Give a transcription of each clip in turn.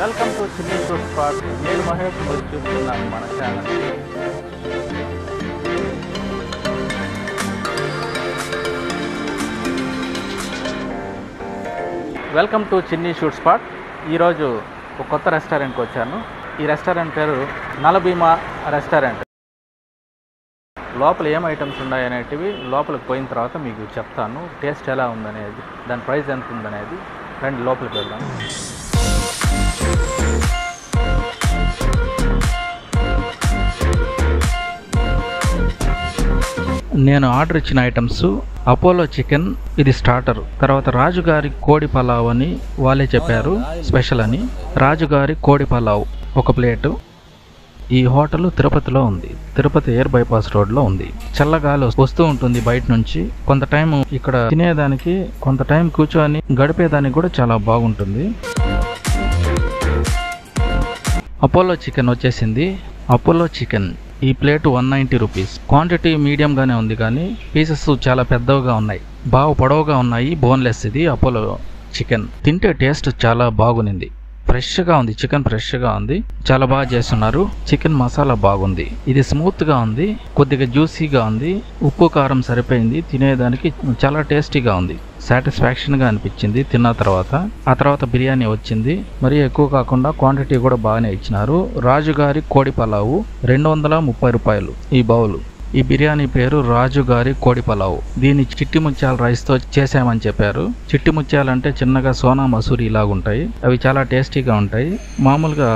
Welcome to చిన్ని షూట్స్పాట్. నేను మహేష్ చూస్తున్నాను మన ఛానల్. వెల్కమ్ టు చిన్ని షూట్స్పాట్. ఈరోజు ఒక కొత్త రెస్టారెంట్కి వచ్చాను. ఈ రెస్టారెంట్ పేరు నలభీమా రెస్టారెంట్. లోపల ఏం ఐటమ్స్ ఉన్నాయనేటివి లోపలికి పోయిన తర్వాత మీకు చెప్తాను. టేస్ట్ ఎలా ఉందనేది, దాని ప్రైస్ ఎంత ఉందనేది. రండి లోపలికి వెళ్దాం. నేను ఆర్డర్ ఇచ్చిన ఐటమ్స్ అపోలో చికెన్, ఇది స్టార్టర్. తర్వాత రాజుగారి కోడి పలావ్ అని వాళ్ళే చెప్పారు స్పెషల్ అని. రాజుగారి కోడి పలావ్ ఒక ప్లేటు. ఈ హోటల్ తిరుపతిలో ఉంది. తిరుపతి ఎయిర్ బైపాస్ రోడ్లో ఉంది. చల్లగాలి వస్తూ ఉంటుంది బయట నుంచి. కొంత టైం ఇక్కడ తినేదానికి, కొంత టైం కూర్చొని గడిపేదానికి కూడా చాలా బాగుంటుంది. అపోలో చికెన్ వచ్చేసింది. అపోలో చికెన్ ఈ ప్లేటు 190 రూపీస్. క్వాంటిటీ మీడియంగానే ఉంది, కానీ పీసెస్ చాలా పెద్దవిగా ఉన్నాయి, బాగా పొడవుగా ఉన్నాయి. బోన్లెస్ ఇది అపోలో చికెన్. తింటే టేస్ట్ చాలా బాగునింది. ఫ్రెష్గా ఉంది చికెన్, ఫ్రెష్గా ఉంది. చాలా బాగా చేస్తున్నారు. చికెన్ మసాలా బాగుంది. ఇది స్మూత్గా ఉంది, కొద్దిగా జ్యూసీగా ఉంది. ఉప్పు కారం సరిపోయింది. తినేదానికి చాలా టేస్టీగా ఉంది. సాటిస్ఫాక్షన్గా అనిపించింది తిన్న తర్వాత. ఆ తర్వాత బిర్యానీ వచ్చింది. మరీ ఎక్కువ కాకుండా క్వాంటిటీ కూడా బాగానే ఇచ్చినారు. రాజుగారి కోడి పలావు 230 రూపాయలు ఈ బౌలు. ఈ బిర్యానీ పేరు రాజుగారి కోడి పలావు. దీన్ని చిట్టి ముత్యాల రైస్తో చేసామని చెప్పారు. చిట్టి ముత్యాలు అంటే చిన్నగా సోనా మసూరి ఇలాగుంటాయి. అవి చాలా టేస్టీగా ఉంటాయి. మామూలుగా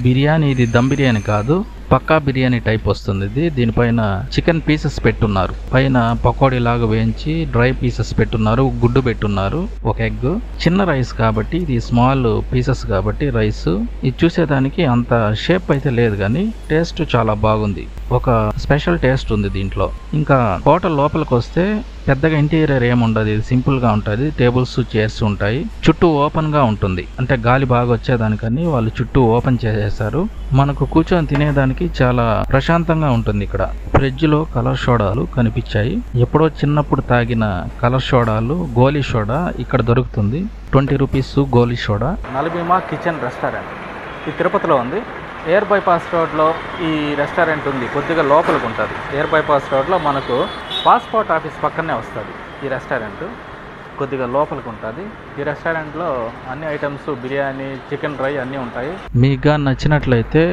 బిర్యానీ ఇది దమ్ బిర్యానీ కాదు, పక్కా బిర్యానీ టైప్ వస్తుంది ఇది. దీనిపైన చికెన్ పీసెస్ పెట్టున్నారు. పైన పకోడీ లాగా వేయించి డ్రై పీసెస్ పెట్టున్నారు. గుడ్డు పెట్టున్నారు, ఒక ఎగ్. చిన్న రైస్ కాబట్టి, ఇది స్మాల్ పీసెస్ కాబట్టి రైస్ ఇది చూసేదానికి అంత షేప్ అయితే లేదు, కానీ టేస్ట్ చాలా బాగుంది. ఒక స్పెషల్ టేస్ట్ ఉంది దీంట్లో. ఇంకా హోటల్ లోపలికి వస్తే పెద్దగా ఇంటీరియర్ ఏముండదు. ఇది సింపుల్ గా ఉంటుంది. టేబుల్స్, చైర్స్ ఉంటాయి. చుట్టూ ఓపెన్ గా ఉంటుంది, అంటే గాలి బాగా వచ్చేదానికని వాళ్ళు చుట్టూ ఓపెన్ చేసేసారు. మనకు కూర్చొని తినేదానికి చాలా ప్రశాంతంగా ఉంటుంది. ఇక్కడ ఫ్రిడ్జ్ లో కలర్ సోడాలు కనిపించాయి. ఎప్పుడో చిన్నప్పుడు తాగిన కలర్ సోడాలు, గోలీ సోడా ఇక్కడ దొరుకుతుంది. 20 రూపీస్ గోలీ సోడా. నలభీమా కిచెన్ రెస్టారెంట్ ఈ తిరుపతిలో ఉంది. ఎయిర్ బైపాస్ రోడ్లో ఈ రెస్టారెంట్ ఉంది. కొద్దిగా లోపలికి ఉంటుంది. ఎయిర్ బైపాస్ రోడ్లో మనకు పాస్పోర్ట్ ఆఫీస్ పక్కనే వస్తుంది ఈ రెస్టారెంట్. కొద్దిగా లోపలికి ఉంటుంది. ఈ రెస్టారెంట్లో అన్ని ఐటమ్స్, బిర్యానీ, చికెన్ ఫ్రై అన్నీ ఉంటాయి. మీకు నచ్చినట్లయితే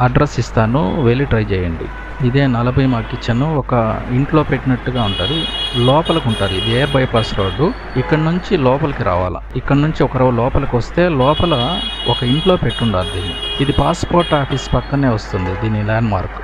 అడ్రస్ ఇస్తాను, వెళ్ళి ట్రై చేయండి. ఇదే నలభీమా కిచెన్. ఒక ఇంట్లో పెట్టినట్టుగా ఉంటుంది. లోపలికి ఉంటుంది. ఇది ఎయిర్ బైపాస్ రోడ్డు. ఇక్కడ నుంచి లోపలికి రావాలా. ఇక్కడ నుంచి ఒక లోపలికి వస్తే లోపల ఒక ఇంట్లో పెట్టుండాలి దీన్ని. ఇది పాస్పోర్ట్ ఆఫీస్ పక్కనే వస్తుంది దీని ల్యాండ్ మార్క్.